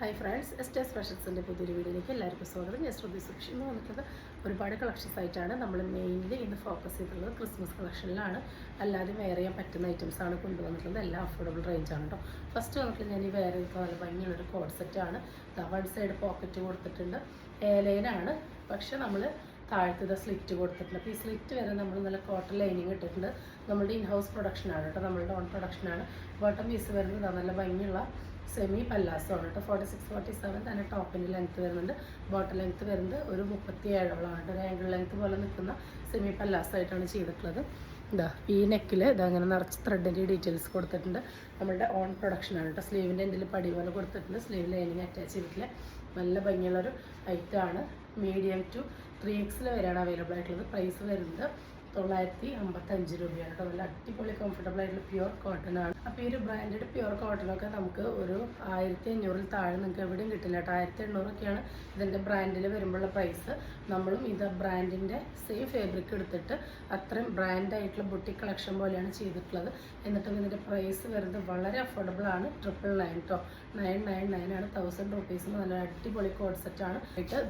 Hi friends, എസ്റ്റേസ് ഫാഷൻസിൻ്റെ പുതിയൊരു വീഡിയോയിലേക്ക് എല്ലാവർക്കും സ്വാഗതം. ഞാൻ ശ്രുതി സുക്ഷി എന്ന് വന്നിട്ടുള്ളത് ഒരുപാട് കളക്ഷൻസ് ആയിട്ടാണ് നമ്മൾ മെയിൻലി ഇന്ന് ഫോക്കസ് ചെയ്തിട്ടുള്ളത്. ക്രിസ്മസ് കളക്ഷനിലാണ്. അല്ലാതെ വെയർ ചെയ്യാൻ പറ്റുന്ന ഐറ്റംസാണ് കൊണ്ടുവന്നിട്ടുള്ളത്. എല്ലാം അഫോർഡബിൾ റേഞ്ചാണ് കേട്ടോ. ഫസ്റ്റ് വന്നിട്ട് ഞാൻ ഈ വെയർ ചെയ്ത നല്ല ഭംഗിയുള്ളൊരു കോഡ് സെറ്റാണ്. വൺ സൈഡ് പോക്കറ്റ് കൊടുത്തിട്ടുണ്ട്. എയർലൈനാണ്, പക്ഷെ നമ്മൾ താഴത്തെ സ്ലിറ്റ് കൊടുത്തിട്ടുണ്ട്. അപ്പോൾ ഈ സ്ലിറ്റ് വരെ നമ്മൾ നല്ല കോട്ടൺ ലൈനിങ് ഇട്ടിട്ടുണ്ട്. നമ്മുടെ ഇൻ ഹൗസ് പ്രൊഡക്ഷനാണ് കേട്ടോ, നമ്മളുടെ ഓൺ പ്രൊഡക്ഷനാണ്. ബോട്ടം പീസ് വരുന്നത് നല്ല ഭംഗിയുള്ള സെമി പല്ലാസമാണ് കേട്ടോ. 46-47 തന്നെ ടോപ്പിൻ്റെ ലെങ്ത്ത് വരുന്നുണ്ട്. ബോട്ടം ലെങ്ത്ത് വരുന്നത് ഒരു 37 കേട്ടോ. ഒരു ആംഗിൾ ലെങ്ത്ത് പോലെ നിൽക്കുന്ന സെമി പല്ലാസായിട്ടാണ് ചെയ്തിട്ടുള്ളത്. ഈ നെക്കിൽ ഇതങ്ങനെ നിറച്ച് ത്രെഡിൻ്റെ ഡീറ്റെയിൽസ് കൊടുത്തിട്ടുണ്ട്. നമ്മളുടെ ഓൺ പ്രൊഡക്ഷനാണ് കേട്ടോ. സ്ലീവിൻ്റെ എൻഡിൽ പടി പോലെ കൊടുത്തിട്ടുണ്ട്. സ്ലീവ് ലൈനിങ് അറ്റാച്ച് ചെയ്തിട്ടില്ല. നല്ല ഭംഗിയുള്ളൊരു ഐറ്റമാണ്. മീഡിയം ടു 3XL വരെയാണ് അവൈലബിൾ ആയിട്ടുള്ളത്. പ്രൈസ് വരുന്നത് 955 രൂപയാണ് കേട്ടോ. നല്ല അടിപൊളി കംഫർട്ടബിൾ ആയിട്ടുള്ള പ്യുവർ കോട്ടൺ ആണ്. അപ്പോൾ ഈ ഒരു ബ്രാൻഡഡ് പ്യുവർ കോട്ടണൊക്കെ നമുക്ക് ഒരു 1500 താഴെ നിങ്ങൾക്ക് എവിടെയും കിട്ടില്ല കേട്ടോ. 1800 ഇതിൻ്റെ ബ്രാൻഡിൽ വരുമ്പോഴുള്ള പ്രൈസ്. നമ്മളും ഇത് ബ്രാൻഡിൻ്റെ സെയിം ഫാബ്രിക് എടുത്തിട്ട് അത്രയും ബ്രാൻഡായിട്ടുള്ള ബുട്ടിക് കളക്ഷൻ പോലെയാണ് ചെയ്തിട്ടുള്ളത്. എന്നിട്ടും ഇതിൻ്റെ പ്രൈസ് വരുന്നത് വളരെ അഫോർഡബിൾ ആണ്. 999 കേട്ടോ. 999 ആണ്. 1000 റുപ്പീസിന് നല്ല അടിപൊളി കോഡ് സെറ്റാണ്.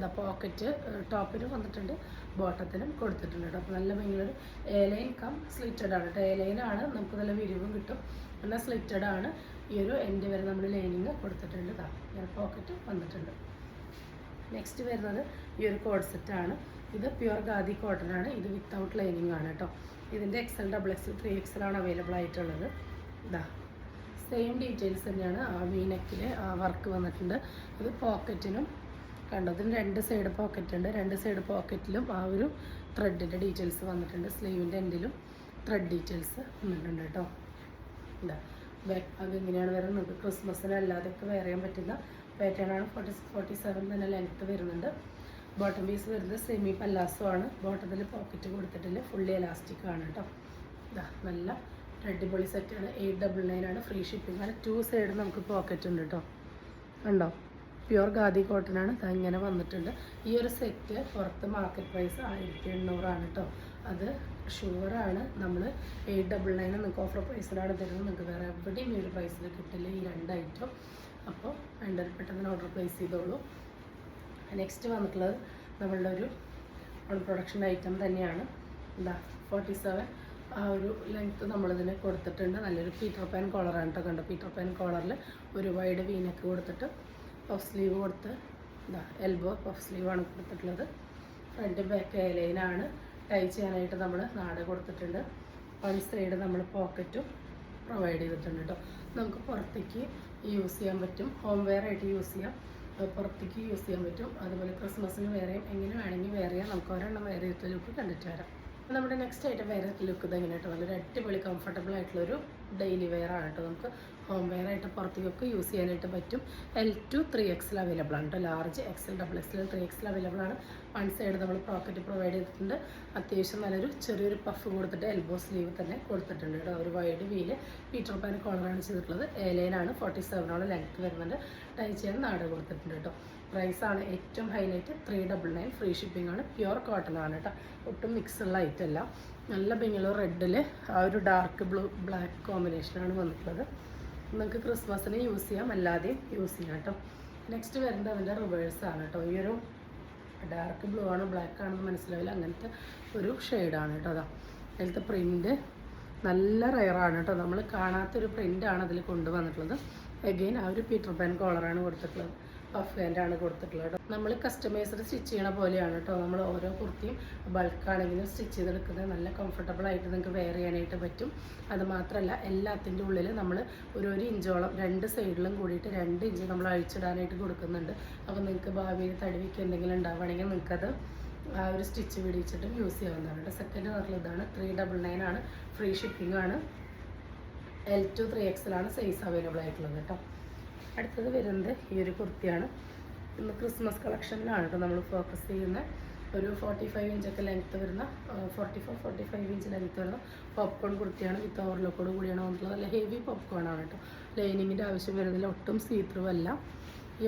ദ പോക്കറ്റ് ടോപ്പിനും വന്നിട്ടുണ്ട്, ബോട്ടത്തിനും കൊടുത്തിട്ടുണ്ട് കേട്ടോ. അപ്പോൾ നല്ല ഭംഗിയൊരു എയർലൈൻ കം സ്ലിറ്റഡ് ആണ് കേട്ടോ. എയർലൈനാണ്, നമുക്ക് നല്ല വിരിവും കിട്ടും. എന്നാൽ സ്ലിറ്റഡ് ആണ്. ഈ ഒരു എൻഡ് വരെ നമ്മൾ ലൈനിങ് കൊടുത്തിട്ടുണ്ട്. ഇങ്ങനെ പോക്കറ്റ് വന്നിട്ടുണ്ട്. നെക്സ്റ്റ് വരുന്നത് ഈ ഒരു കോഡ് സെറ്റാണ്. ഇത് പ്യുവർ ഖാദി കോട്ടൺ ആണ്. ഇത് വിത്തൗട്ട് ലൈനിങ് ആണ് കേട്ടോ. ഇതിൻ്റെ XL, XXL, 3XL ആണ് അവൈലബിൾ ആയിട്ടുള്ളത്. സെയിം ഡീറ്റെയിൽസ് തന്നെയാണ്. ആ വി നെക്കിൽ വർക്ക് വന്നിട്ടുണ്ട്. ഇത് പോക്കറ്റിനും കണ്ടതിന് 2 സൈഡ് പോക്കറ്റ് ഉണ്ട്. 2 സൈഡ് പോക്കറ്റിലും ആ ഒരു ത്രെഡിൻ്റെ ഡീറ്റെയിൽസ് വന്നിട്ടുണ്ട്. സ്ലീവിൻ്റെ എൻഡിലും ത്രെഡ് ഡീറ്റെയിൽസ് വന്നിട്ടുണ്ട് കേട്ടോ. ബാക്ക് ഭാഗം ഇങ്ങനെയാണ് വരുന്നത്. നമുക്ക് ക്രിസ്മസിന് അല്ലാതെയൊക്കെ വെയർ ചെയ്യാൻ പറ്റുന്ന പാറ്റേൺ ആണ്. 46-47 തന്നെ ലെങ്ത്ത് വരുന്നുണ്ട്. ബോട്ടം പീസ് വരുന്നത് സെമി പല്ലാസോ ആണ്. ബോട്ടത്തിൽ പോക്കറ്റ് കൊടുത്തിട്ടില്ല. ഫുള്ളി എലാസ്റ്റിക് ആണ് കേട്ടോ. നല്ല അടിപൊളി സെറ്റാണ്. 899 ആണ്. ഫ്രീ ഷിപ്പിംഗ് ആണ്. 2 സൈഡ് നമുക്ക് പോക്കറ്റ് ഉണ്ട് കേട്ടോ. ഉണ്ടോ? പ്യുവർ ഖാദി കോട്ടൺ ആണ്. ഇങ്ങനെ വന്നിട്ടുണ്ട്. ഈ ഒരു സെറ്റ് പുറത്ത് മാർക്കറ്റ് പ്രൈസ് 1800 ആണ് കേട്ടോ. അത് ഷുവറാണ്. നമ്മൾ 899 നിങ്ങൾക്ക് ഓഫർ പ്രൈസിലാണ് തരുന്നത്. നിങ്ങൾക്ക് വേറെ എവിടെയും ഈ ഒരു പ്രൈസിൽ കിട്ടില്ല ഈ 2 ഐറ്റം. അപ്പോൾ വേണ്ടത് പെട്ടെന്ന് ഓർഡർ പ്ലേസ് ചെയ്തോളൂ. നെക്സ്റ്റ് വന്നിട്ടുള്ളത് നമ്മളുടെ ഒരു ഓൺ പ്രൊഡക്ഷൻ ഐറ്റം തന്നെയാണ്. 47 ആ ഒരു ലെങ്ത്ത് നമ്മളിതിന് കൊടുത്തിട്ടുണ്ട്. നല്ലൊരു പീറ്റർ പാൻ കോളറാണ് കേട്ടോ. കണ്ടോ? പീറ്റർ പാൻ കോളറിൽ ഒരു വൈഡ് വീനക്ക് കൊടുത്തിട്ട് പഫ് സ്ലീവ് കൊടുത്ത് എൽബോ പഫ് സ്ലീവാണ് കൊടുത്തിട്ടുള്ളത്. Front back എയർലൈനാണ്. ടൈ ചെയ്യാനായിട്ട് നമ്മൾ നാട് കൊടുത്തിട്ടുണ്ട്. വൺ സൈഡ് നമ്മൾ പോക്കറ്റും പ്രൊവൈഡ് ചെയ്തിട്ടുണ്ട് കേട്ടോ. നമുക്ക് പുറത്തേക്ക് യൂസ് ചെയ്യാൻ പറ്റും. ഹോം വെയർ ആയിട്ട് യൂസ് ചെയ്യാം, പുറത്തേക്ക് യൂസ് ചെയ്യാൻ പറ്റും. അതുപോലെ ക്രിസ്മസിന് വെയർ ചെയ്യാം. എങ്ങനെ വേണമെങ്കിൽ വെയർ ചെയ്യാം. നമുക്ക് ഒരെണ്ണം വെയർ ചെയ്തിട്ട് ലുക്ക് കണ്ടിട്ട് വരാം. നമ്മുടെ നെക്സ്റ്റ് ആയിട്ട് വെയർ ലുക്ക് ഇതെങ്ങനെ കേട്ടോ. വളരെ അടിപൊളി കംഫർട്ടബിൾ ആയിട്ടുള്ളൊരു ഡെയിലി വെയർ ആണ് കേട്ടോ. നമുക്ക് ഹോം വെയർ ആയിട്ട് പുറത്തേക്കൊക്കെ യൂസ് ചെയ്യാനായിട്ട് പറ്റും. L to 3XL അവൈലബിൾ ആണ് കേട്ടോ. Large XL, XXL, 3XL available ആണ്. വൺ സൈഡ് നമ്മൾ പോക്കറ്റ് പ്രൊവൈഡ് ചെയ്തിട്ടുണ്ട്. അത്യാവശ്യം നല്ലൊരു ചെറിയൊരു പഫ് കൊടുത്തിട്ട് എൽബോ സ്ലീവ് തന്നെ കൊടുത്തിട്ടുണ്ട് കേട്ടോ. ഒരു വൈഡ് വീല് പീറ്റർ പാൻ കോളറാണ് ചെയ്തിട്ടുള്ളത്. എയർലൈനാണ്. 47 ലെങ്ത്ത് വരുന്നുണ്ട്. ടൈ ചെയ്യാൻ നാട് കൊടുത്തിട്ടുണ്ട് കേട്ടോ. പ്രൈസാണ് ഏറ്റവും ഹൈലൈറ്റ്. 399 ഫ്രീ ഷിപ്പിംഗ് ആണ്. പ്യുവർ കോട്ടൺ ആണ് കേട്ടോ. ഒട്ടും മിക്സ് ഉള്ള ഐറ്റം അല്ല. നല്ല ഭംഗിയുള്ള റെഡിൽ ആ ഒരു ഡാർക്ക് ബ്ലാക്ക് കോമ്പിനേഷനാണ് വന്നിട്ടുള്ളത്. നമുക്ക് ക്രിസ്മസിന് യൂസ് ചെയ്യാം, അല്ലാതെയും യൂസ് ചെയ്യാം കേട്ടോ. നെക്സ്റ്റ് വരുന്നത് അതിൻ്റെ റിവേഴ്സാണ് കേട്ടോ. ഈ ഒരു ഡാർക്ക് ബ്ലൂ ആണ്, ബ്ലാക്ക് ആണെന്ന് മനസ്സിലാവില്ല, അങ്ങനത്തെ ഒരു ഷെയ്ഡാണ് കേട്ടോ. അതിലത്തെ പ്രിൻറ്റ് നല്ല റെയറാണ് കേട്ടോ. നമ്മൾ കാണാത്തൊരു പ്രിൻ്റാണ് അതിൽ കൊണ്ടുവന്നിട്ടുള്ളത്. അഗെയിൻ ആ ഒരു പീറ്റർ പാൻ കോളറാണ് കൊടുത്തിട്ടുള്ളത്. പഫ് ഹാൻഡാണ് കൊടുത്തിട്ടുള്ളത് കേട്ടോ. നമ്മൾ കസ്റ്റമൈസ്ഡ് സ്റ്റിച്ച് ചെയ്യണ പോലെയാണ് കേട്ടോ. നമ്മൾ ഓരോ കുർത്തിയും ബൾക്കാണെങ്കിലും സ്റ്റിച്ച് ചെയ്തെടുക്കുന്നത് നല്ല കംഫർട്ടബിൾ ആയിട്ട് നിങ്ങൾക്ക് വെയർ ചെയ്യാനായിട്ട് പറ്റും. അതുമാത്രമല്ല എല്ലാത്തിൻ്റെ ഉള്ളിൽ നമ്മൾ ഒരു ഇഞ്ചോളം 2 സൈഡിലും കൂടിയിട്ട് 2 ഇഞ്ച് നമ്മൾ അഴിച്ചിടാനായിട്ട് കൊടുക്കുന്നുണ്ട്. അപ്പോൾ നിങ്ങൾക്ക് ഭാവിയിൽ തടിവിക്ക് എന്തെങ്കിലും ഉണ്ടാവുകയാണെങ്കിൽ നിങ്ങൾക്കത് ആ ഒരു സ്റ്റിച്ച് പിടിച്ചിട്ടും യൂസ് ചെയ്യാവുന്നതാണ് കേട്ടോ. സെക്കൻഡ് കളറിൽ ഇതാണ്. 399 ആണ്. ഫ്രീ ഷിപ്പിംഗ് ആണ്. L to 3XL ആണ് സൈസ് അവൈലബിൾ ആയിട്ടുള്ളത് കേട്ടോ. അടുത്തത് വരുന്നത് ഈ ഒരു കുർത്തിയാണ്. ഇന്ന് ക്രിസ്മസ് കളക്ഷനിലാണ് കേട്ടോ നമ്മൾ ഫോക്കസ് ചെയ്യുന്ന. ഒരു 45 ഇഞ്ചൊക്കെ ലെങ്ത്ത് വരുന്ന 44-45 ഇഞ്ച് ലെങ്ത്ത് വരുന്ന പോപ്കോൺ കുർത്തിയാണ്. വിത്ത് ഓവർലോക്കോട് കൂടിയാണ് വന്നിട്ടുള്ളത്. നല്ല ഹെവി പോപ്കോൺ ആണ് കേട്ടോ. ലൈനിങ്ങിൻ്റെ ആവശ്യം വരുന്നില്ല. ഒട്ടും സീത്രൂ അല്ല.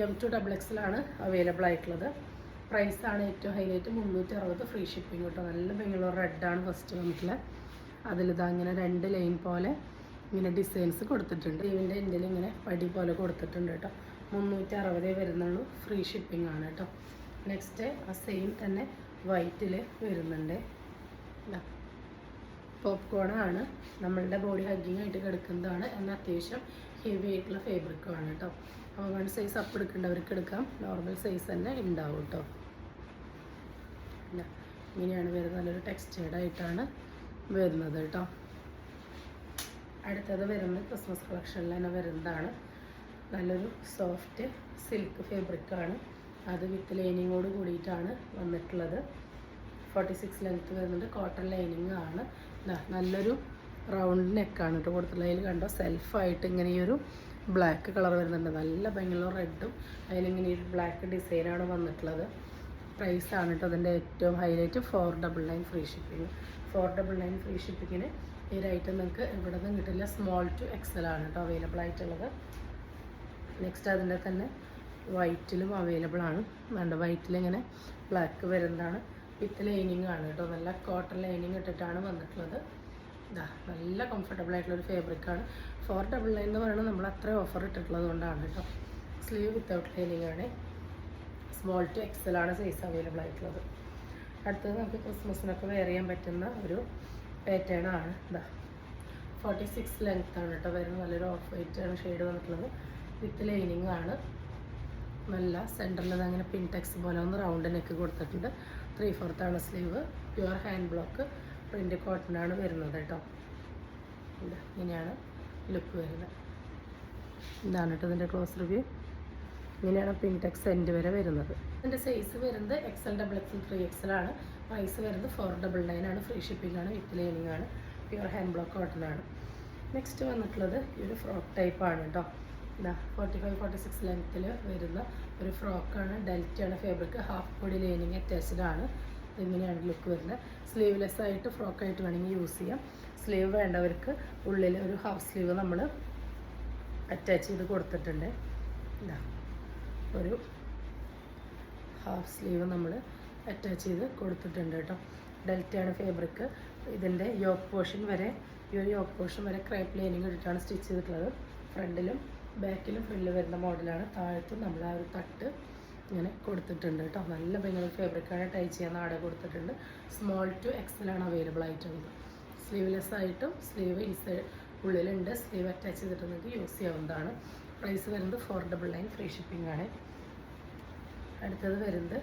M to XXL ആണ് അവൈലബിൾ ആയിട്ടുള്ളത്. പ്രൈസാണ് ഏറ്റവും ഹൈലൈറ്റ്. 360 ഫ്രീ ഷിപ്പിംഗ് കേട്ടോ. നല്ല ഭംഗിയുള്ള റെഡാണ് ഫസ്റ്റ് വന്നിട്ടുള്ളത്. അതിലിതാ ഇങ്ങനെ 2 ലൈൻ പോലെ ഇങ്ങനെ ഡിസൈൻസ് കൊടുത്തിട്ടുണ്ട്. ഇതിൻ്റെ എൻഡിൽ ഇങ്ങനെ പടി പോലെ കൊടുത്തിട്ടുണ്ട് കേട്ടോ. 360 വരുന്നുള്ളൂ. ഫ്രീ ഷിപ്പിംഗ് ആണ് കേട്ടോ. നെക്സ്റ്റ് ആ സെയിം തന്നെ വൈറ്റിൽ വരുന്നുണ്ട്. പോപ്കോൺ ആണ്, നമ്മളുടെ ബോഡി ഹഗ്ഗിങ് ആയിട്ട് കിടക്കുന്നതാണ്. എന്നാൽ അത്യാവശ്യം ഹെവി ആയിട്ടുള്ള ഫാബ്രിക്കാണ് കേട്ടോ. അപ്പോൾ 1 സൈസ് അപ്പ് എടുക്കേണ്ടവർക്ക് എടുക്കാം, നോർമൽ സൈസ് തന്നെ ഉണ്ടാവും കേട്ടോ. ഇങ്ങനെയാണ് വരുന്നത്, നല്ലൊരു ടെക്സ്റ്റേർഡായിട്ടാണ് വരുന്നത് കേട്ടോ. അടുത്തത് വരുന്നത് ക്രിസ്മസ് കളക്ഷനിൽ തന്നെ വരുന്നതാണ്. നല്ലൊരു സോഫ്റ്റ് സിൽക്ക് ഫാബ്രിക്കാണ്, അത് വിത്ത് ലൈനിങ്ങോട് കൂടിയിട്ടാണ് വന്നിട്ടുള്ളത്. 46 ലെങ്ത്ത് വരുന്നുണ്ട്, കോട്ടൺ ലൈനിങ് ആണ്. നല്ലൊരു റൗണ്ട് നെക്കാണ് കേട്ടോ കൊടുത്തുള്ളത്. അതിൽ കണ്ടോ സെൽഫായിട്ട് ഇങ്ങനെ ഈ ഒരു ബ്ലാക്ക് കളർ വരുന്നുണ്ട്, നല്ല ഭംഗിയുള്ള റെഡും അതിലിങ്ങനെ ഈ ബ്ലാക്ക് ഡിസൈനാണ് വന്നിട്ടുള്ളത്. പ്രൈസാണ് കേട്ടോ അതിൻ്റെ ഏറ്റവും ഹൈലൈറ്റ്. 499 free shipping. 499 ഫ്രീ ഷിപ്പിങ്ങിന് ഈ ഒരു ഐറ്റം നിങ്ങൾക്ക് ഇവിടെ നിന്നും കിട്ടില്ല. സ്മോൾ ടു എക്സൽ ആണ് കേട്ടോ അവൈലബിൾ ആയിട്ടുള്ളത്. നെക്സ്റ്റ് അതിൻ്റെ തന്നെ വൈറ്റിലും അവൈലബിൾ ആണ്. വേണ്ട വൈറ്റിൽ ഇങ്ങനെ ബ്ലാക്ക് വരുന്നതാണ്, വിത്ത് ലൈനിങ് ആണ് കേട്ടോ. നല്ല കോട്ടൺ ലൈനിങ് ഇട്ടിട്ടാണ് വന്നിട്ടുള്ളത്. ഇതാ നല്ല കംഫർട്ടബിൾ ആയിട്ടുള്ളൊരു ഫാബ്രിക്കാണ്. 499 എന്ന് പറയുന്നത് നമ്മൾ അത്ര ഓഫർ ഇട്ടിട്ടുള്ളത് കൊണ്ടാണ് കേട്ടോ. സ്ലീവ് വിത്തൗട്ട് ലൈനിങ് ആണ്. സ്മോൾ ടു എക്സൽ ആണ് സൈസ് അവൈലബിൾ ആയിട്ടുള്ളത്. അടുത്തത് നമുക്ക് ക്രിസ്മസിനൊക്കെ വെയർ ചെയ്യാൻ പറ്റുന്ന ഒരു പാറ്റേൺ ആണ്. ഇതാ 46 ലെങ്ത് ആണ് കേട്ടോ വരുന്നത്. നല്ലൊരു ഓഫ് വൈറ്റ് ആണ് ഷെയ്ഡ് വന്നിട്ടുള്ളത്, വിത്ത് ലൈനിങ് ആണ്. നല്ല സെൻറ്ററിൽ അങ്ങനെ പിൻടെക്സ് പോലെ ഒന്ന് റൗണ്ട് നെക്ക് കൊടുത്തിട്ടുണ്ട്. 3/4 ആണ് sleeve. Pure hand block print cotton ആണ് വരുന്നത് കേട്ടോ. ഇങ്ങനെയാണ് ലുക്ക് വരുന്നത്. ഇതാണ് കേട്ടോ ഇതിൻ്റെ ക്ലോസ് റിവ്യൂ. ഇങ്ങനെയാണ് പിൻടെക്സ് എൻഡ് വരെ വരുന്നത്. ഇതിൻ്റെ സൈസ് വരുന്നത് XL, XXL, 3XL ആണ്. പ്രൈസ് വരുന്നത് 499 ആണ്. ഫ്രീ ഷിപ്പിംഗ് ആണ്, വിത്ത് ലൈനിങ് ആണ്, പ്യുവർ ഹാൻഡ് ബ്ലോക്ക് കോട്ടൺ ആണ്. നെക്സ്റ്റ് വന്നിട്ടുള്ളത് ഈ ഒരു ഫ്രോക്ക് ടൈപ്പാണ് കേട്ടോ. 45-46 ലെങ്ത്തിൽ വരുന്ന ഒരു ഫ്രോക്കാണ്. ഡെൽറ്റയാണ് fabric, half body lining attached ആണ്. ഇങ്ങനെയാണ് ലുക്ക് വരുന്നത്. സ്ലീവ്ലെസ് ആയിട്ട് ഫ്രോക്കായിട്ട് വേണമെങ്കിൽ യൂസ് ചെയ്യാം. സ്ലീവ് വേണ്ടവർക്ക് ഉള്ളിൽ ഒരു ഹാഫ് സ്ലീവ് നമ്മൾ അറ്റാച്ച് ചെയ്ത് കൊടുത്തിട്ടുണ്ട്. ഇതാ ഒരു ഹാഫ് സ്ലീവ് നമ്മൾ അറ്റാച്ച് ചെയ്ത് കൊടുത്തിട്ടുണ്ട് കേട്ടോ. ഡെൽറ്റയാണ് ഫാബ്രിക്. ഇതിൻ്റെ യോക്ക് പോർഷൻ വരെ, ഈ ഒരു യോക്ക് പോർഷൻ വരെ ക്രേപ്പ് ലൈനിങ് ഇട്ടിട്ടാണ് സ്റ്റിച്ച് ചെയ്തിട്ടുള്ളത്. ഫ്രണ്ടിലും ബാക്കിലും ഫ്രില്ല് വരുന്ന മോഡലാണ്. താഴത്തും നമ്മൾ ആ ഒരു തട്ട് ഇങ്ങനെ കൊടുത്തിട്ടുണ്ട് കേട്ടോ. നല്ല ഭംഗിയുള്ള ഫാബ്രിക്കാണ്. ടൈ ചെയ്യാൻ നാട കൊടുത്തിട്ടുണ്ട്. സ്മോൾ ടു എക്സൽ ആണ് അവൈലബിൾ ആയിട്ടുള്ളത്. സ്ലീവ്ലെസ് ആയിട്ടും സ്ലീവ് ഇൻസൈഡ് ഉള്ളിലുണ്ട്. സ്ലീവ് അറ്റാച്ച് ചെയ്തിട്ട് നിങ്ങൾക്ക് യൂസ് ചെയ്യാവുന്നതാണ്. പ്രൈസ് വരുന്നത് 499 ഫ്രീ ഷിപ്പിംഗ് ആണ്. അടുത്തത് വരുന്നത്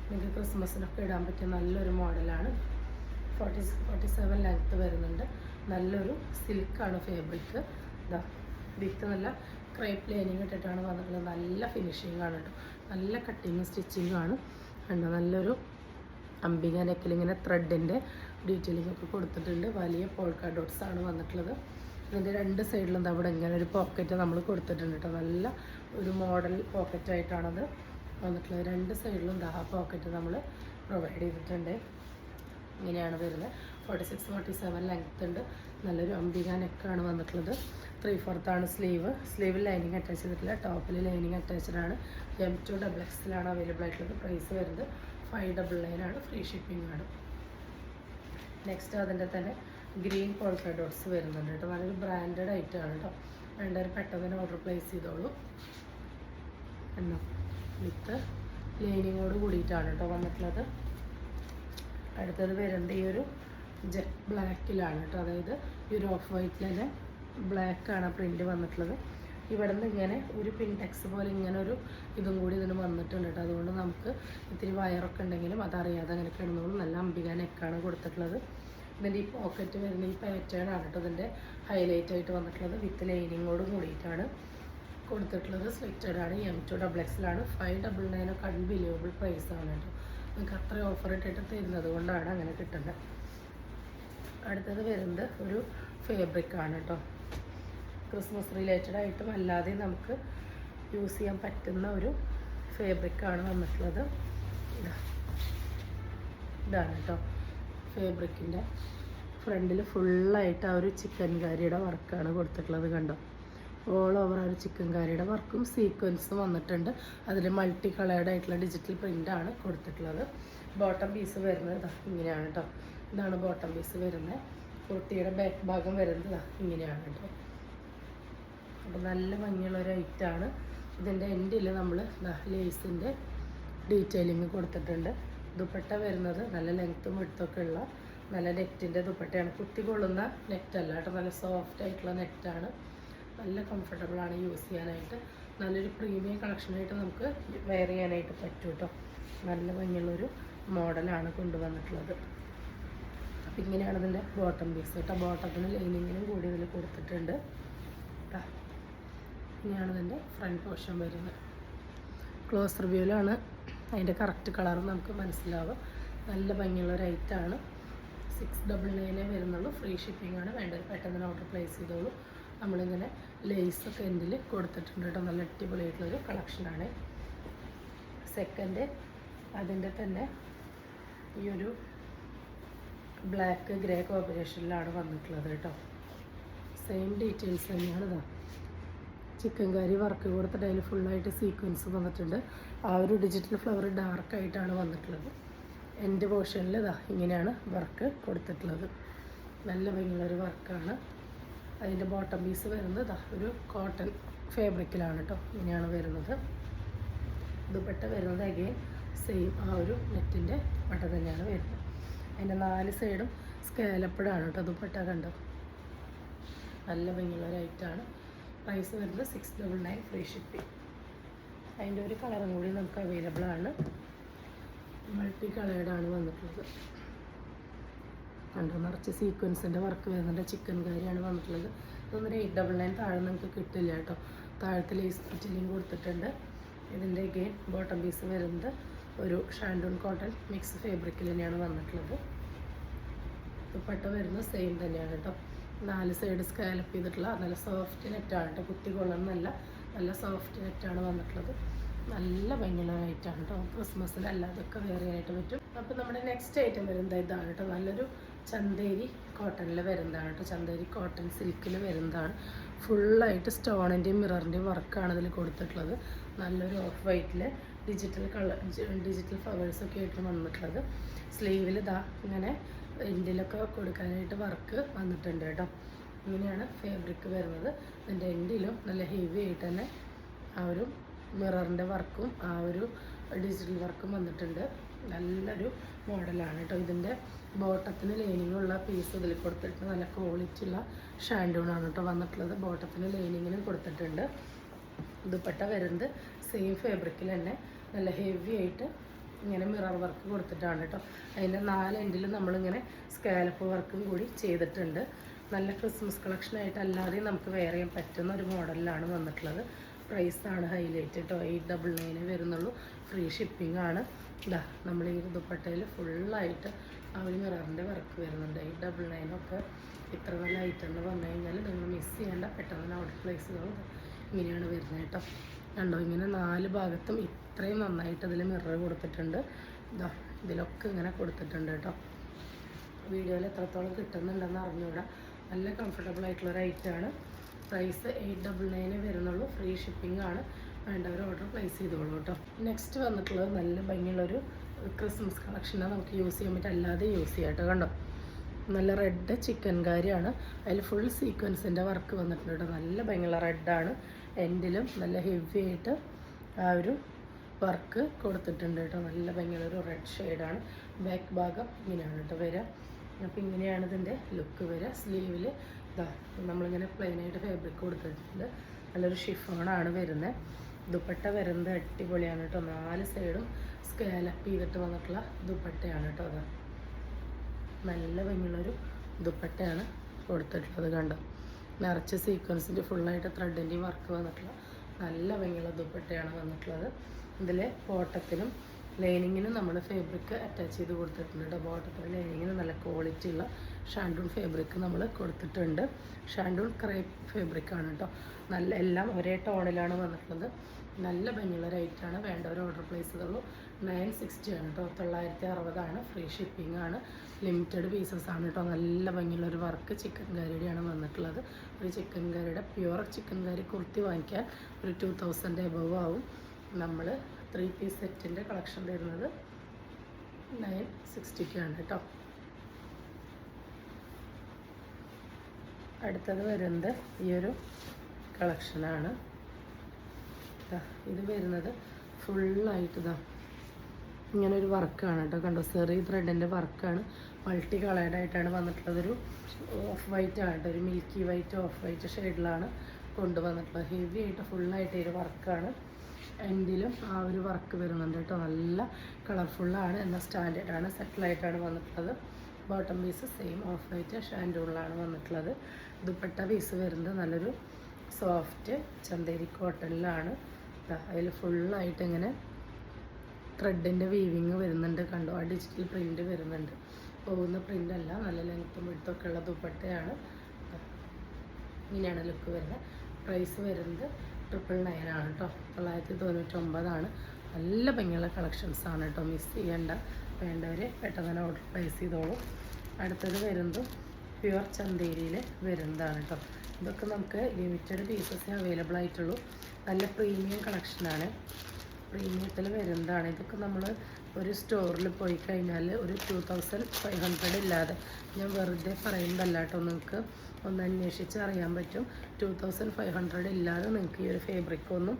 നിങ്ങൾക്ക് ക്രിസ്മസിനൊക്കെ ഇടാൻ പറ്റിയ നല്ലൊരു മോഡലാണ്. 47 ലെങ്ത്ത് വരുന്നുണ്ട്. നല്ലൊരു സിൽക്കാണ് ഫാബ്രിക്. ഇതാ വിത്ത് നല്ല ക്രേപ്പ് ലൈനിങ് ഇട്ടിട്ടാണ് വന്നിട്ടുള്ളത്. നല്ല ഫിനിഷിംഗ് ആണ് കേട്ടോ. നല്ല കട്ടിങ് സ്റ്റിച്ചിങ് ആണ്. കണ്ടോ നല്ലൊരു അംബിക നെക്കിൽ ഇങ്ങനെ ത്രെഡിൻ്റെ ഡീറ്റെയിലിംഗ് ഒക്കെ കൊടുത്തിട്ടുണ്ട്. വലിയ പോൾക്ക ഡോട്ട്സ് ആണ് വന്നിട്ടുള്ളത്. ഇതിൻ്റെ രണ്ട് സൈഡിലും അവിടെ ഇങ്ങനെ ഒരു പോക്കറ്റ് നമ്മൾ കൊടുത്തിട്ടുണ്ട് കേട്ടോ. നല്ല ഒരു മോഡൽ പോക്കറ്റായിട്ടാണത് വന്നിട്ടുള്ളത്. രണ്ട് സൈഡിലും ആ പോക്കറ്റ് നമ്മൾ പ്രൊവൈഡ് ചെയ്തിട്ടുണ്ട്. ഇങ്ങനെയാണ് വരുന്നത്. 46-47 ലെങ്ത്ത് ഉണ്ട്. നല്ലൊരു അംബിക നെക്കാണ് വന്നിട്ടുള്ളത്. 3/4 ആണ് സ്ലീവ്. സ്ലീവിൽ ലൈനിങ് അറ്റാച്ച് ചെയ്തിട്ടില്ല, ടോപ്പിൽ ലൈനിങ് അറ്റാച്ച്ഡ് ആണ്. M2 XXL ആണ് അവൈലബിൾ ആയിട്ടുള്ളത്. പ്രൈസ് വരുന്നത് 599 ആണ്. ഫ്രീ ഷിപ്പിംഗ് ആണ്. നെക്സ്റ്റ് അതിൻ്റെ തന്നെ ഗ്രീൻ പോൾക്ക ഡോട്ട്സ് വരുന്നുണ്ട് കേട്ടോ. നല്ലൊരു ബ്രാൻഡഡ് ഐറ്റമാണ് കേട്ടോ. വേണ്ടവർ പെട്ടെന്ന് തന്നെ ഓർഡർ പ്ലേസ് ചെയ്തോളൂ. എന്നോ വിത്ത് ലൈനിങ്ങോട് കൂടിയിട്ടാണ് കേട്ടോ വന്നിട്ടുള്ളത്. അടുത്തത് വരുന്നത് ഈ ഒരു ജെറ്റ് ബ്ലാക്കിലാണ് കേട്ടോ. അതായത് ഈ ഒരു ഓഫ് വൈറ്റിൽ തന്നെ ബ്ലാക്കാണ് പ്രിൻ്റ് വന്നിട്ടുള്ളത്. ഇവിടെ നിന്ന് ഇങ്ങനെ ഒരു പിൻടെക്സ് പോലെ ഇങ്ങനെ ഒരു ഇതും കൂടി ഇതിന് വന്നിട്ടുണ്ട് കേട്ടോ. അതുകൊണ്ട് നമുക്ക് ഇത്തിരി വയറൊക്കെ ഉണ്ടെങ്കിലും അതറിയാതെ അങ്ങനെ കിടന്നോളും. നല്ല അംബിക നെക്കാണ് കൊടുത്തിട്ടുള്ളത്. ഇതിൻ്റെ ഈ പോക്കറ്റ് വരുന്ന ഈ പാറ്റേൺ ആണ് കേട്ടോ ഇതിൻ്റെ ഹൈലൈറ്റ് ആയിട്ട് വന്നിട്ടുള്ളത്. വിത്ത് ലൈനിങ്ങോട് കൂടിയിട്ടാണ് കൊടുത്തിട്ടുള്ളത്. സ്ലിറ്റഡ് ആണ്. M2 XXL ആണ്. 599 ഒക്കെ അൺബിലീവബിൾ പ്രൈസാണ് കേട്ടോ. നിങ്ങൾക്ക് അത്ര ഓഫർ ഇട്ടിട്ട് തരുന്നത് കൊണ്ടാണ് അങ്ങനെ കിട്ടുന്നത്. അടുത്തത് വരുന്നത് ഒരു ഫാബ്രിക്കാണ് കേട്ടോ. ക്രിസ്മസ് റിലേറ്റഡ് ആയിട്ടും അല്ലാതെ നമുക്ക് യൂസ് ചെയ്യാൻ പറ്റുന്ന ഒരു ഫാബ്രിക്കാണ് വന്നിട്ടുള്ളത്. ഇതാണ് കേട്ടോ ഫാബ്രിക്കിൻ്റെ ഫ്രണ്ടിൽ ഫുള്ളായിട്ട് ആ ഒരു ചിക്കൻ കാരിയുടെ വർക്കാണ് കൊടുത്തിട്ടുള്ളത്. കണ്ടോ ഓൾ ഓവർ ആ ഒരു ചിക്കൻ കാരിയുടെ വർക്കും സീക്വൻസും വന്നിട്ടുണ്ട്. അതിൽ മൾട്ടി കളേർഡ് ആയിട്ടുള്ള ഡിജിറ്റൽ പ്രിൻ്റാണ് കൊടുത്തിട്ടുള്ളത്. ബോട്ടം പീസ് വരുന്നത് ഇങ്ങനെയാണ് കേട്ടോ. ഇതാണ് ബോട്ടം പീസ് വരുന്നത്. കുർത്തിയുടെ ബാക്ക് ഭാഗം വരുന്നത് ഇങ്ങനെയാണ് കേട്ടോ. അപ്പോൾ നല്ല ഭംഗിയുള്ള ഒരു ഐറ്റമാണ്. ഇതിൻ്റെ എൻഡിൽ നമ്മൾ ലേസിൻ്റെ ഡീറ്റെയിലിങ് കൊടുത്തിട്ടുണ്ട്. ദുപ്പട്ട വരുന്നത് നല്ല ലെങ്ത്തും വിഡ്ത്തൊക്കെ ഉള്ള നല്ല നെറ്റിൻ്റെ ദുപ്പട്ടയാണ്. കുത്തി കൊള്ളുന്ന നെറ്റല്ല കേട്ടോ, നല്ല സോഫ്റ്റ് ആയിട്ടുള്ള നെറ്റാണ്. നല്ല കംഫർട്ടബിളാണ് യൂസ് ചെയ്യാനായിട്ട്. നല്ലൊരു പ്രീമിയം കളക്ഷനായിട്ട് നമുക്ക് വെയർ ചെയ്യാനായിട്ട് പറ്റും കേട്ടോ. നല്ല ഭംഗിയുള്ളൊരു മോഡലാണ് കൊണ്ടുവന്നിട്ടുള്ളത്. അപ്പം ഇങ്ങനെയാണ് ഇതിൻ്റെ ബോട്ടം പീസ് കേട്ടോ. ബോട്ടത്തിന് ലൈനിങ്ങിനും കൂടി ഇതിൽ കൊടുത്തിട്ടുണ്ട്. ഇങ്ങനെയാണ് ഇതിൻ്റെ ഫ്രണ്ട് പോർഷൻ വരുന്നത്. ക്ലോസ് റിവ്യൂവിലാണ് അതിൻ്റെ കറക്റ്റ് കളർ നമുക്ക് മനസ്സിലാവുക. നല്ല ഭംഗിയുള്ള ഒരു ഐറ്റാണ്. 699 വരുന്നുള്ളൂ. ഫ്രീ ഷിപ്പിംഗ് ആണ്. വേണ്ടത് പെട്ടെന്ന് ഓർഡർ പ്ലേസ് ചെയ്തോളൂ. നമ്മളിങ്ങനെ ലേസൊക്കെ എൻഡിൽ കൊടുത്തിട്ടുണ്ട് കേട്ടോ. നല്ല അടിപൊളിയായിട്ടുള്ളൊരു കളക്ഷനാണ്. സെക്കൻഡ് അതിൻ്റെ തന്നെ ഈ ഒരു ബ്ലാക്ക് ഗ്രേ കോമ്പിനേഷനിലാണ് വന്നിട്ടുള്ളത് കേട്ടോ. സെയിം ഡീറ്റെയിൽസ് തന്നെയാണ്. ഇതാ ചിക്കൻ കറി വർക്ക് കൊടുത്തിട്ട് അതിൽ ഫുള്ളായിട്ട് സീക്വൻസ് വന്നിട്ടുണ്ട്. ആ ഒരു ഡിജിറ്റൽ ഫ്ലവർ ഡാർക്കായിട്ടാണ് വന്നിട്ടുള്ളത്. എൻ്റെ പോർഷനിൽ ഇതാ ഇങ്ങനെയാണ് വർക്ക് കൊടുത്തിട്ടുള്ളത്. നല്ല ഭംഗിയുള്ളൊരു വർക്കാണ്. അതിൻ്റെ ബോട്ടം പീസ് വരുന്നത് ഇതാ ഒരു കോട്ടൺ ഫാബ്രിക്കിലാണ് കേട്ടോ. ഇങ്ങനെയാണ് വരുന്നത്. ദുപ്പട്ട വരുന്നത് അഗെയിൻ സെയിം ആ ഒരു നെറ്റിൻ്റെ പട്ട തന്നെയാണ് വരുന്നത്. അതിൻ്റെ 4 സൈഡും സ്കാലപ്പഡാണ് കേട്ടോ ദുപ്പട്ട. കണ്ടോ, നല്ല ഭംഗിയുള്ളൊരു ഐറ്റാണ്. പ്രൈസ് വരുന്നത് 699 ഫ്രീ ഷിപ്പിംഗ്. അതിൻ്റെ ഒരു കളറും കൂടി നമുക്ക് അവൈലബിൾ ആണ്. മൾട്ടി കളേർഡാണ് വന്നിട്ടുള്ളത്. കണ്ടോ, നിറച്ച് സീക്വൻസിൻ്റെ വർക്ക് വരുന്നുണ്ട്. ചിക്കൻ കറിയാണ് വന്നിട്ടുള്ളത്. ഇതൊന്നൊരു 899 താഴെ നമുക്ക് കിട്ടില്ല കേട്ടോ. താഴത്തെ ലേസ് ഫിറ്റിലിംഗ് കൊടുത്തിട്ടുണ്ട്. ഇതിൻ്റെ അഗെയിൻ ബോട്ടം പീസ് വരുന്നത് ഒരു ഷാൻഡൂൺ കോട്ടൺ മിക്സ് ഫാബ്രിക്കിൽ തന്നെയാണ് വന്നിട്ടുള്ളത്. ദുപ്പട്ട വരുന്നത് സെയിം തന്നെയാണ് കേട്ടോ. 4 സൈഡ് സ്കാലപ്പ് ചെയ്തിട്ടുള്ള നല്ല സോഫ്റ്റ് നെറ്റാണ് കേട്ടോ. കുത്തി കൊള്ളുന്നല്ല, നല്ല സോഫ്റ്റ് നെറ്റാണ് വന്നിട്ടുള്ളത്. നല്ല ഭംഗിയുള്ള ഐറ്റാണ് കേട്ടോ. ക്രിസ്മസിന് അല്ലാതൊക്കെ വെയർ ചെയ്യാനായിട്ട് പറ്റും. അപ്പോൾ നമ്മുടെ നെക്സ്റ്റ് ഐറ്റം വരുന്നത് ഇതാണ് കേട്ടോ. നല്ലൊരു ചന്തേരി കോട്ടണിൽ വരുന്നതാണ് കേട്ടോ. ചന്തേരി കോട്ടൺ സിൽക്കിൽ വരുന്നതാണ്. ഫുള്ളായിട്ട് സ്റ്റോണിൻ്റെയും മിററിൻ്റെയും വർക്കാണ് ഇതിൽ കൊടുത്തിട്ടുള്ളത്. നല്ലൊരു ഓഫ് വൈറ്റിൽ ഡിജിറ്റൽ ഫ്ലവേഴ്സൊക്കെ ആയിട്ട് വന്നിട്ടുള്ളത്. സ്ലീവിൽ ഇതാ ഇങ്ങനെ എൻഡിലൊക്കെ കൊടുക്കാനായിട്ട് വർക്ക് വന്നിട്ടുണ്ട് കേട്ടോ. ഇങ്ങനെയാണ് ഫാബ്രിക് വരുന്നത്. ഇതിൻ്റെ എൻഡിലും നല്ല ഹെവി ആയിട്ട് തന്നെ ആ ഒരു മിററിൻ്റെ വർക്കും ആ ഒരു ഡിജിറ്റൽ വർക്കും വന്നിട്ടുണ്ട്. നല്ലൊരു മോഡലാണ് കേട്ടോ. ഇതിൻ്റെ ബോട്ടത്തിന് ലൈനിങ്ങുള്ള പീസ് ഇതിൽ കൊടുത്തിട്ട് നല്ല ക്വാളിറ്റി ഉള്ള ഷാൻഡൂണാണ് കേട്ടോ വന്നിട്ടുള്ളത്. ബോട്ടത്തിന് ലൈനിങ്ങിനും കൊടുത്തിട്ടുണ്ട്. ദുപ്പട്ട വരുന്നത് സെയിം ഫാബ്രിക്കിൽ തന്നെ നല്ല ഹെവി ആയിട്ട് ഇങ്ങനെ മിറർ വർക്ക് കൊടുത്തിട്ടാണ് കേട്ടോ. അതിൻ്റെ 4 എൻഡിലും നമ്മളിങ്ങനെ സ്കാലപ്പ് വർക്കും കൂടി ചെയ്തിട്ടുണ്ട്. നല്ല ക്രിസ്മസ് കളക്ഷനായിട്ട് അല്ലാതെ നമുക്ക് വെയർ ചെയ്യാൻ പറ്റുന്ന ഒരു മോഡലിലാണ് വന്നിട്ടുള്ളത്. പ്രൈസാണ് ഹൈലൈറ്റ് കേട്ടോ. 899 വരുന്നുള്ളൂ. ഫ്രീ ഷിപ്പിംഗ് ആണ്. ഇതാ നമ്മൾ ഈ ദുപ്പട്ടയിൽ ഫുള്ളായിട്ട് ആ ഒരു മിററിൻ്റെ വർക്ക് വരുന്നുണ്ട്. 899 ഒക്കെ ഇത്ര നല്ല ഐറ്റം എന്ന് പറഞ്ഞു കഴിഞ്ഞാൽ നിങ്ങൾ മിസ് ചെയ്യേണ്ട, പെട്ടെന്ന് ഓർഡർ പ്ലേസ് ചെയ്തോളൂ. ഇങ്ങനെയാണ് വരുന്നത് കേട്ടോ. കണ്ടോ, ഇങ്ങനെ 4 ഭാഗത്തും ഇത്രയും നന്നായിട്ട് ഇതിൽ മിറർ കൊടുത്തിട്ടുണ്ട്. ഇതാ ഇതിലൊക്കെ ഇങ്ങനെ കൊടുത്തിട്ടുണ്ട് കേട്ടോ. വീഡിയോയിൽ എത്രത്തോളം കിട്ടുന്നുണ്ടെന്ന് അറിഞ്ഞുകൂടാ. നല്ല കംഫർട്ടബിൾ ആയിട്ടുള്ളൊരു ഐറ്റമാണ്. പ്രൈസ് 899 വരുന്നുള്ളൂ. ഫ്രീ ഷിപ്പിംഗ് ആണ്. വേണ്ടവർ ഓർഡർ പ്ലേസ് ചെയ്തോളൂ കേട്ടോ. നെക്സ്റ്റ് വന്നിട്ടുള്ളത് നല്ല ഭംഗിയുള്ളൊരു ക്രിസ്മസ് കളക്ഷനാണ്. നമുക്ക് യൂസ് ചെയ്യാൻ പറ്റും, അല്ലാതെ യൂസ് ചെയ്യാം കേട്ടോ. കണ്ടോ, നല്ല റെഡ് ചിക്കൻ കാരിയാണ്. അതിൽ ഫുൾ സീക്വൻസിൻ്റെ വർക്ക് വന്നിട്ടുണ്ട് കേട്ടോ. നല്ല ഭംഗിയുള്ള റെഡാണ്. എൻഡിലും നല്ല ഹെവി ആയിട്ട് ആ ഒരു വർക്ക് കൊടുത്തിട്ടുണ്ട് കേട്ടോ. നല്ല ഭംഗിയുള്ളൊരു റെഡ് ഷെയ്ഡാണ്. ബാക്ക് ഭാഗം ഇങ്ങനെയാണ് കേട്ടോ വരിക. അപ്പോൾ ഇങ്ങനെയാണ് ഇതിൻ്റെ ലുക്ക് വരിക. സ്ലീവിൽ ഇതാ നമ്മളിങ്ങനെ പ്ലെയിനായിട്ട് ഫാബ്രിക് കൊടുത്തിട്ടുണ്ട്. നല്ലൊരു ഷിഫോണാണ് വരുന്നത്. ദുപ്പട്ട വരുന്നത് അടിപൊളിയാണ് കേട്ടോ. 4 സൈഡും സ്കാലപ്പ് ചെയ്തിട്ട് വന്നിട്ടുള്ള ദുപ്പട്ടയാണ് കേട്ടോ. അത് നല്ല ഭംഗിയുള്ളൊരു ദുപ്പട്ടയാണ് കൊടുത്തിട്ടുള്ളത്. കണ്ടോ, നിറച്ച് സീക്വൻസിൻ്റെ ഫുള്ളായിട്ട് ത്രെഡിൻ്റെയും വർക്ക് വന്നിട്ടുള്ള നല്ല ഭംഗിയുള്ള ദുപ്പട്ടയാണ് വന്നിട്ടുള്ളത്. ഇതിൽ ബോട്ടത്തിനും ലൈനിങ്ങിനും നമ്മൾ ഫാബ്രിക് അറ്റാച്ച് ചെയ്ത് കൊടുത്തിട്ടുണ്ട് കേട്ടോ. ബോട്ടത്തിന് ലൈനിങ്ങിന് നല്ല ക്വാളിറ്റി ഉള്ള ഷാൻഡൂൺ ഫാബ്രിക് നമ്മൾ കൊടുത്തിട്ടുണ്ട്. ഷാൻഡൂൺ ക്രേപ്പ് ഫാബ്രിക്കാണ് കേട്ടോ. നല്ല എല്ലാം ഒരേ ടോണിലാണ് വന്നിട്ടുള്ളത്. നല്ല ഭംഗിയുള്ള റേറ്റാണ്. വേണ്ടവർ ഓർഡർ പ്ലേസ് ചെയ്തുള്ളൂ. 960 ആണ് കേട്ടോ. 960 ഫ്രീ ഷിപ്പിംഗ് ആണ്. ലിമിറ്റഡ് പീസസ് ആണ് കേട്ടോ. നല്ല ഭംഗിയുള്ളൊരു വർക്ക് ചിക്കൻ കാരിയുടെയാണ് വന്നിട്ടുള്ളത്. ഒരു ചിക്കൻ കാരിയുടെ പ്യുവർ ചിക്കൻ കാരി കുർത്തി വാങ്ങിക്കാൻ ഒരു 2000 എബവ് ആവും. നമ്മൾ 3 പീസ് സെറ്റിൻ്റെ കളക്ഷൻ തരുന്നത് 960 കേട്ടോ. അടുത്തത് വരുന്നത് ഈ ഒരു കളക്ഷനാണ്. ഇത് വരുന്നത് ഫുള്ളായിട്ട് ഇങ്ങനെ ഒരു വർക്കാണ് കേട്ടോ. കണ്ടോ, സെറി ത്രെഡിൻ്റെ വർക്കാണ്. മൾട്ടി കളേർഡായിട്ടാണ് വന്നിട്ടുള്ളത്. ഒരു ഓഫ് വൈറ്റ് ആണ് കേട്ടോ, ഒരു മിൽക്കി വൈറ്റ് ഓഫ് വൈറ്റ് ഷെയ്ഡിലാണ് കൊണ്ടുവന്നിട്ടുള്ളത്. ഹെവി ആയിട്ട് ഫുള്ളായിട്ട് ഒരു വർക്കാണ്. എൻഡിലും ആ ഒരു വർക്ക് വരുന്നുണ്ട് കേട്ടോ. നല്ല കളർഫുള്ളാണ്, എന്നാൽ സ്റ്റാൻഡേർഡാണ്, സെറ്റിലായിട്ടാണ് വന്നിട്ടുള്ളത്. Bottom piece same off white ഷാൻഡൂളിലാണ് വന്നിട്ടുള്ളത്. ദുപ്പട്ട പീസ് വരുന്നത് നല്ലൊരു സോഫ്റ്റ് ചന്തേരി കോട്ടണിലാണ്. അതിൽ ഫുള്ളായിട്ട് ഇങ്ങനെ ത്രെഡിൻ്റെ വീവിങ് വരുന്നുണ്ട്. കണ്ടോ, ആ ഡിജിറ്റൽ പ്രിൻ്റ് വരുന്നുണ്ട്. പോകുന്ന പ്രിൻ്റ് അല്ല, നല്ല ലെങ്ത്തും വിഡ്ത്തൊക്കെ ഉള്ള ദുപ്പട്ടയാണ്. ഇങ്ങനെയാണ് ലുക്ക് വരുന്നത്. പ്രൈസ് വരുന്നത് 999 ആണ് കേട്ടോ. 999 നല്ല ഭംഗിയുള്ള കളക്ഷൻസാണ് കേട്ടോ. മിസ് ചെയ്യേണ്ട, വേണ്ടവർ പെട്ടെന്ന് തന്നെ ഓർഡർ പ്ലേസ് ചെയ്തോളൂ. അടുത്തത് വരുന്നത് പ്യുവർ ചന്തേരിയിൽ വരുന്നതാണ് കേട്ടോ. ഇതൊക്കെ നമുക്ക് ലിമിറ്റഡ് പീസസേ അവൈലബിൾ ആയിട്ടുള്ളൂ. നല്ല പ്രീമിയം കളക്ഷനാണ്, പ്രീമിയത്തിൽ വരുന്നതാണ്. ഇതൊക്കെ നമ്മൾ ഒരു സ്റ്റോറിൽ പോയി കഴിഞ്ഞാൽ ഒരു 2500 ഇല്ലാതെ, ഞാൻ വെറുതെ പറയുന്നതല്ല കേട്ടോ, നിങ്ങൾക്ക് ഒന്ന് അന്വേഷിച്ച് അറിയാൻ പറ്റും. 2500 ഇല്ലാതെ നിങ്ങൾക്ക് ഈ ഒരു ഫാബ്രിക്കൊന്നും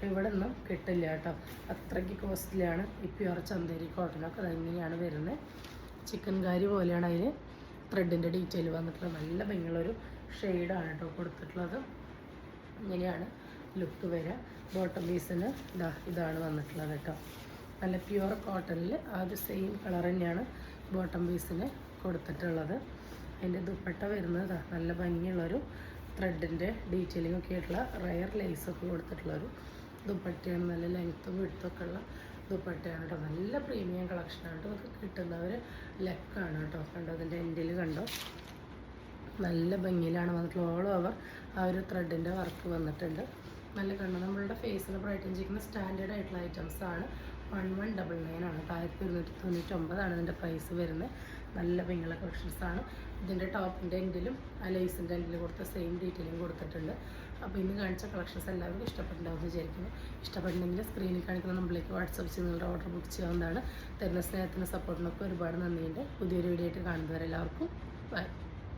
ഇവിടെ നിന്നും കിട്ടില്ല കേട്ടോ. അത്രയ്ക്ക് കോസ്റ്റ്ലിയാണ് ഈ പ്യുവർ ചന്തേരി കോട്ടനൊക്കെ. അതെങ്ങനെയാണ് വരുന്നത്, ചിക്കൻ കാരി പോലെയാണ് അതിൽ ത്രെഡിൻ്റെ ഡീറ്റെയിൽ വന്നിട്ടുള്ളത്. നല്ല ഭംഗിയുള്ളൊരു ഷെയ്ഡാണ് കേട്ടോ കൊടുത്തിട്ടുള്ളത്. ഇങ്ങനെയാണ് ലുക്ക് വരിക. ബോട്ടം പീസിന് ഇതാണ് വന്നിട്ടുള്ളത് കേട്ടോ. നല്ല പ്യുവർ കോട്ടണിൽ ആ ഒരു സെയിം കളർ തന്നെയാണ് ബോട്ടം പീസിന് കൊടുത്തിട്ടുള്ളത്. അതിൻ്റെ ദുപ്പട്ട വരുന്നത് നല്ല ഭംഗിയുള്ളൊരു ത്രെഡിൻ്റെ ഡീറ്റെയിലിംഗ് ഒക്കെ ആയിട്ടുള്ള റയർ ലേസൊക്കെ കൊടുത്തിട്ടുള്ളൊരു ദുപ്പട്ടയാണ്. നല്ല ലെങ്ത്തും വിഡ്ത്തൊക്കെ ഉള്ള ദുപ്പട്ടയാണ് കേട്ടോ. നല്ല പ്രീമിയം കളക്ഷനാണ് കേട്ടോ. നമുക്ക് കിട്ടുന്നവർ ലെക്കാണ് കേട്ടോ. കണ്ടോ, അതിൻ്റെ എൻഡിൽ കണ്ടോ, നല്ല ഭംഗിയിലാണ് വന്നിട്ടുള്ളത്. ഓൾ ഓവർ ആ ഒരു ത്രെഡിൻ്റെ വർക്ക് വന്നിട്ടുണ്ട്. നല്ല കണ്ടോ, നമ്മളുടെ ഫേസിൽ ബ്രൈറ്റൻ ചെയ്യുന്ന സ്റ്റാൻഡേർഡ് ആയിട്ടുള്ള ഐറ്റംസാണ്. 1199 ആണ്. 1299 ഇതിൻ്റെ പ്രൈസ് വരുന്നത്. നല്ല ഭംഗിയുള്ള കളക്ഷൻസാണ്. ഇതിൻ്റെ ടോപ്പിൻ്റെ എൻഡിലും ആ ലേസിൻ്റെ എൻഡിൽ കൊടുത്ത സെയിം ഡീറ്റെയിലും കൊടുത്തിട്ടുണ്ട്. അപ്പോൾ ഇന്ന് കാണിച്ച കളക്ഷൻസ് എല്ലാവർക്കും ഇഷ്ടപ്പെട്ടുണ്ടാവുമെന്ന് വിചാരിക്കുന്നു. ഇഷ്ടപ്പെട്ടുണ്ടെങ്കിൽ സ്ക്രീനിൽ കാണിക്കുന്ന നമ്പറിലേക്ക് വാട്സപ്പ് ചെയ്ത് നിങ്ങളുടെ ഓർഡർ ബുക്ക് ചെയ്യാവുന്നതാണ്. തരുന്ന സ്നേഹത്തിൻ്റെ സപ്പോർട്ടിനൊക്കെ ഒരുപാട് നന്ദിയുണ്ട്. പുതിയൊരു വീഡിയോ ആയിട്ട് കാണുന്നവരെല്ലാവർക്കും ബൈ.